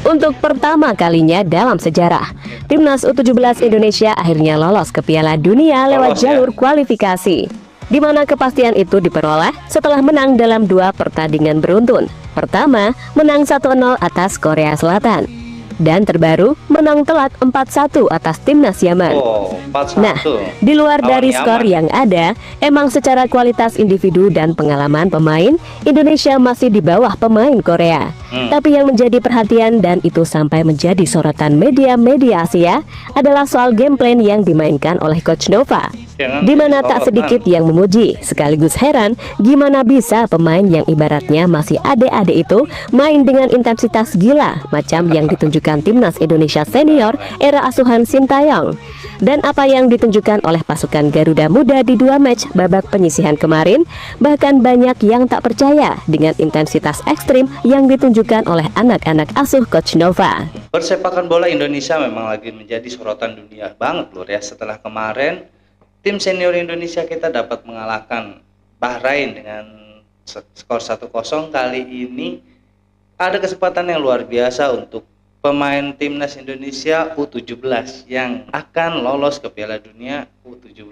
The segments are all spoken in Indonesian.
Untuk pertama kalinya dalam sejarah, Timnas U17 Indonesia akhirnya lolos ke Piala Dunia lewat jalur kualifikasi, di mana kepastian itu diperoleh setelah menang dalam 2 pertandingan beruntun. Pertama, menang 1-0 atas Korea Selatan, dan terbaru menang telak 4-1 atas Timnas Yaman. Nah, di luar dari skor yang ada, emang secara kualitas individu dan pengalaman pemain, Indonesia masih di bawah pemain Korea. Tapi yang menjadi perhatian dan itu sampai menjadi sorotan media-media Asia adalah soal game plan yang dimainkan oleh Coach Nova, di mana tak sedikit yang memuji sekaligus heran gimana bisa pemain yang ibaratnya masih adik-adik itu main dengan intensitas gila macam yang ditunjukkan Timnas Indonesia senior era asuhan Sintayong. Dan apa yang ditunjukkan oleh pasukan Garuda Muda di 2 match babak penyisihan kemarin, bahkan banyak yang tak percaya dengan intensitas ekstrim yang ditunjukkan oleh anak-anak asuh Coach Nova. Persepakan bola Indonesia memang lagi menjadi sorotan dunia banget Lur ya, setelah kemarin tim senior Indonesia kita dapat mengalahkan Bahrain dengan skor 1-0. Kali ini ada kesempatan yang luar biasa untuk pemain Timnas Indonesia U17 yang akan lolos ke Piala Dunia U17.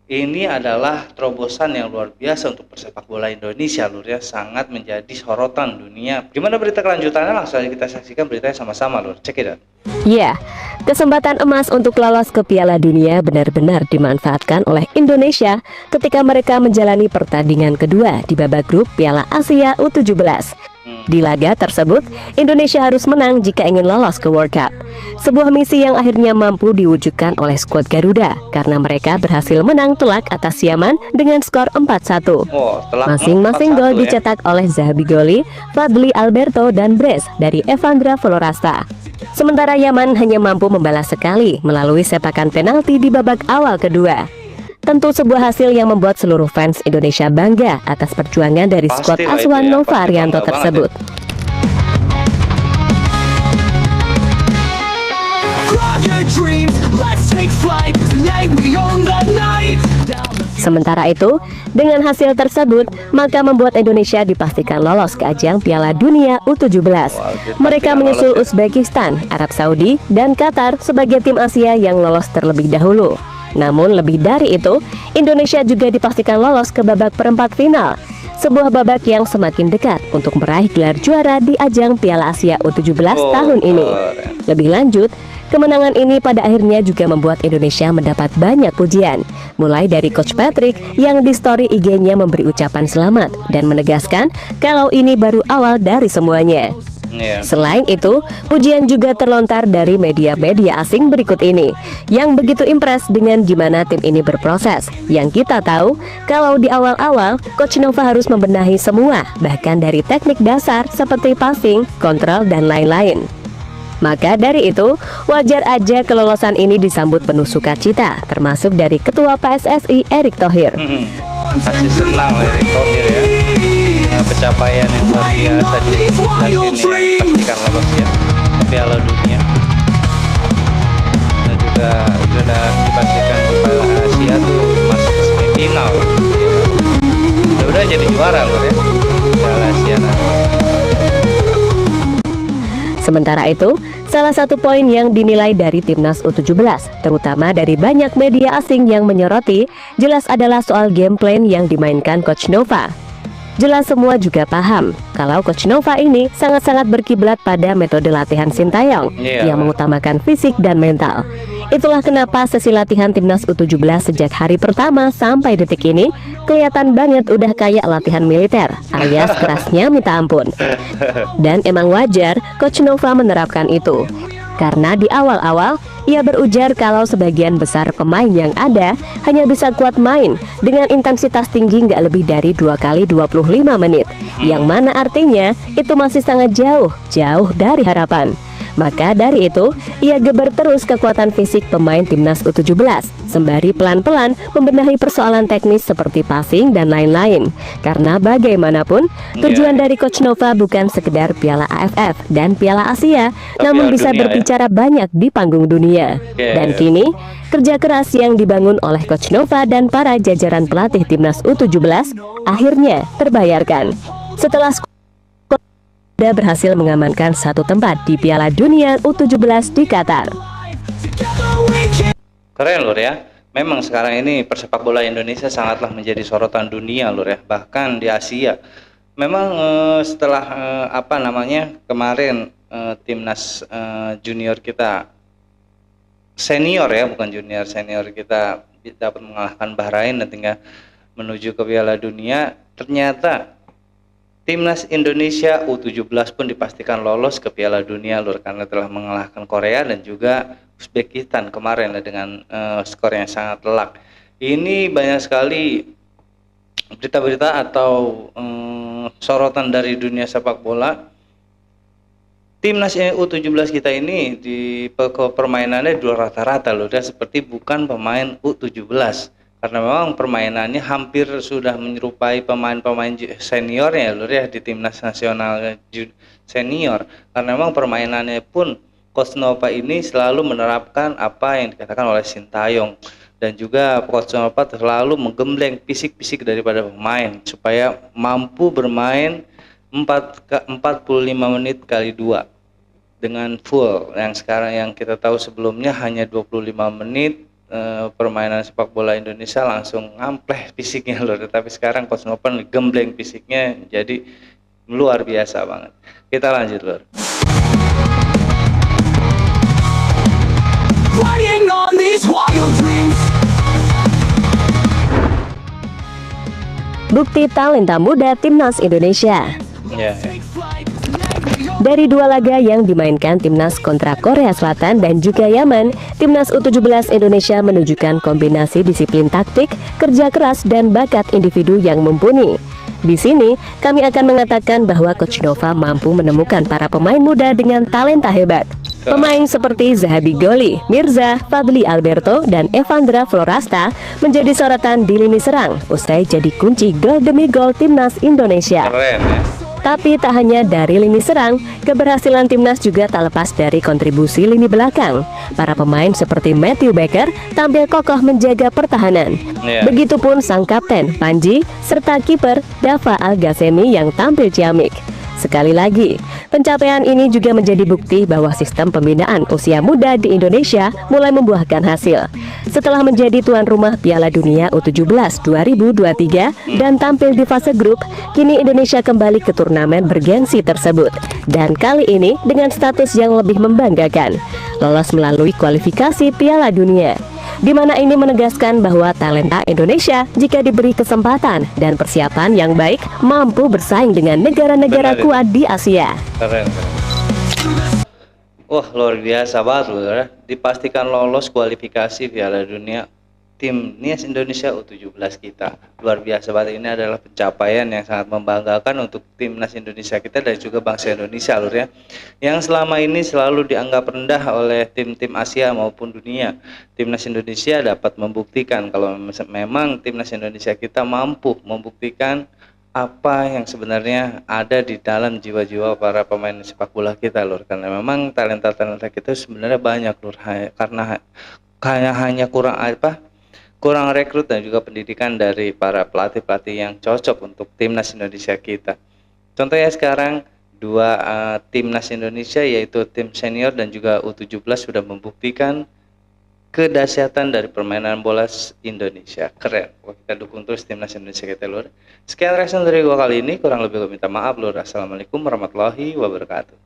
Ini adalah terobosan yang luar biasa untuk persepak bola Indonesia Lur ya, sangat menjadi sorotan dunia. Gimana berita kelanjutannya? Langsung aja kita saksikan beritanya sama-sama Lur. Check it out. Ya, kesempatan emas untuk lolos ke Piala Dunia benar-benar dimanfaatkan oleh Indonesia ketika mereka menjalani pertandingan kedua di babak grup Piala Asia U17. Di laga tersebut, Indonesia harus menang jika ingin lolos ke World Cup. Sebuah misi yang akhirnya mampu diwujudkan oleh skuad Garuda karena mereka berhasil menang telak atas Yaman dengan skor 4-1. Masing-masing gol dicetak oleh Zahabi Goli, Fadli Alberto, dan brace dari Evandra Florasta. Sementara Yaman hanya mampu membalas sekali melalui sepakan penalti di babak awal kedua. Tentu sebuah hasil yang membuat seluruh fans Indonesia bangga atas perjuangan dari skuad asuhan Nova Arianto tersebut. Sementara itu, dengan hasil tersebut, maka membuat Indonesia dipastikan lolos ke ajang Piala Dunia U17. Mereka menyusul Uzbekistan, Arab Saudi, dan Qatar sebagai tim Asia yang lolos terlebih dahulu. Namun lebih dari itu, Indonesia juga dipastikan lolos ke babak perempat final, sebuah babak yang semakin dekat untuk meraih gelar juara di ajang Piala Asia U17 tahun ini. Lebih lanjut, kemenangan ini pada akhirnya juga membuat Indonesia mendapat banyak pujian, mulai dari Coach Patrick yang di story IG-nya memberi ucapan selamat dan menegaskan kalau ini baru awal dari semuanya. Selain itu, pujian juga terlontar dari media-media asing berikut ini yang begitu impress dengan gimana tim ini berproses. Yang kita tahu, kalau di awal-awal, Coach Nova harus membenahi semua, bahkan dari teknik dasar seperti passing, kontrol, dan lain-lain. Maka dari itu, wajar aja kelolosan ini disambut penuh sukacita, termasuk dari Ketua PSSI Erick Thohir. Pasti senang Erick Thohir ya. Pencapaian yang luar biasa di sini, pastikan lolos ya ke Piala Dunia, dan juga sudah dipastikan di Piala Asia tuh masuk ke semifinal. Udah jadi juara loh ya Piala Asia nanti. Sementara itu, salah satu poin yang dinilai dari Timnas U17, terutama dari banyak media asing yang menyoroti, jelas adalah soal game plan yang dimainkan Coach Nova. Jelas semua juga paham kalau Coach Nova ini sangat-sangat berkiblat pada metode latihan Sintayong yang mengutamakan fisik dan mental. Itulah kenapa sesi latihan Timnas U17 sejak hari pertama sampai detik ini kelihatan banget udah kayak latihan militer, alias kerasnya minta ampun. Dan emang wajar Coach Nova menerapkan itu, karena di awal-awal ia berujar kalau sebagian besar pemain yang ada hanya bisa kuat main dengan intensitas tinggi nggak lebih dari 2 kali 25 menit, yang mana artinya itu masih sangat jauh dari harapan. Maka dari itu, ia geber terus kekuatan fisik pemain Timnas U17, sembari pelan-pelan membenahi persoalan teknis seperti passing dan lain-lain. Karena bagaimanapun, tujuan dari Coach Nova bukan sekedar Piala AFF dan Piala Asia, namun bisa berbicara banyak di panggung dunia. Dan kini, kerja keras yang dibangun oleh Coach Nova dan para jajaran pelatih Timnas U17 akhirnya terbayarkan. Setelah sudah berhasil mengamankan satu tempat di Piala Dunia U17 di Qatar. Keren lur ya. Memang sekarang ini persepak bola Indonesia sangatlah menjadi sorotan dunia lur ya, bahkan di Asia. Memang setelah kemarin timnas junior kita senior ya, bukan junior, senior kita dapat mengalahkan Bahrain dan tinggal menuju ke Piala Dunia, ternyata timnas Indonesia U17 pun dipastikan lolos ke Piala Dunia lur, karena telah mengalahkan Korea dan juga Uzbekistan kemarin dengan skor yang sangat telak. Ini banyak sekali berita-berita atau sorotan dari dunia sepak bola. Timnas U17 kita ini di permainannya dua rata-rata loh, dan seperti bukan pemain U17. Karena memang permainannya hampir sudah menyerupai pemain-pemain seniornya lur ya di timnas nasional senior. Karena memang permainannya pun Coach Nova ini selalu menerapkan apa yang dikatakan oleh Sintayong, dan juga Coach Nova selalu menggembleng fisik-fisik daripada pemain supaya mampu bermain 45 menit kali 2 dengan full. Yang sekarang yang kita tahu sebelumnya hanya 25 menit. Permainan sepak bola Indonesia langsung ngampleh fisiknya lur, tetapi sekarang Coach Novan gembleng fisiknya jadi luar biasa banget. Kita lanjut lur. Bukti talenta muda timnas Indonesia. Ya. Dari dua laga yang dimainkan timnas kontra Korea Selatan dan juga Yaman, timnas U17 Indonesia menunjukkan kombinasi disiplin taktik, kerja keras, dan bakat individu yang mumpuni. Di sini, kami akan mengatakan bahwa Coach Nova mampu menemukan para pemain muda dengan talenta hebat. Pemain seperti Zahabi Goli, Mirza, Fadli Alberto, dan Evandra Florasta menjadi sorotan di lini serang, usai jadi kunci gol demi gol timnas Indonesia. Keren ya. Tapi tak hanya dari lini serang, keberhasilan timnas juga tak lepas dari kontribusi lini belakang. Para pemain seperti Matthew Baker tampil kokoh menjaga pertahanan. Begitupun sang kapten Panji serta kiper Dava Al-Ghasemi yang tampil ciamik. Sekali lagi, pencapaian ini juga menjadi bukti bahwa sistem pembinaan usia muda di Indonesia mulai membuahkan hasil. Setelah menjadi tuan rumah Piala Dunia U17 2023 dan tampil di fase grup, kini Indonesia kembali ke turnamen bergengsi tersebut. Dan kali ini dengan status yang lebih membanggakan, lolos melalui kualifikasi Piala Dunia, di mana ini menegaskan bahwa talenta Indonesia jika diberi kesempatan dan persiapan yang baik mampu bersaing dengan negara-negara kuat di Asia. Keren. Wah, luar biasa banget loh ya. Dipastikan lolos kualifikasi Piala Dunia timnas Indonesia U17 kita. Luar biasa banget, ini adalah pencapaian yang sangat membanggakan untuk timnas Indonesia kita dan juga bangsa Indonesia lur ya. Yang selama ini selalu dianggap rendah oleh tim-tim Asia maupun dunia. Timnas Indonesia dapat membuktikan kalau memang timnas Indonesia kita mampu membuktikan apa yang sebenarnya ada di dalam jiwa-jiwa para pemain sepak bola kita lur. Karena memang talenta-talenta kita sebenarnya banyak lur, karena hanya kurang rekrut dan juga pendidikan dari para pelatih-pelatih yang cocok untuk timnas Indonesia kita. Contohnya sekarang dua timnas Indonesia yaitu tim senior dan juga U17 sudah membuktikan kedahsyatan dari permainan bola Indonesia. Keren. Kita dukung terus timnas Indonesia kita lur. Sekian reaction dari gua kali ini, kurang lebih gua minta maaf lur. Assalamualaikum warahmatullahi wabarakatuh.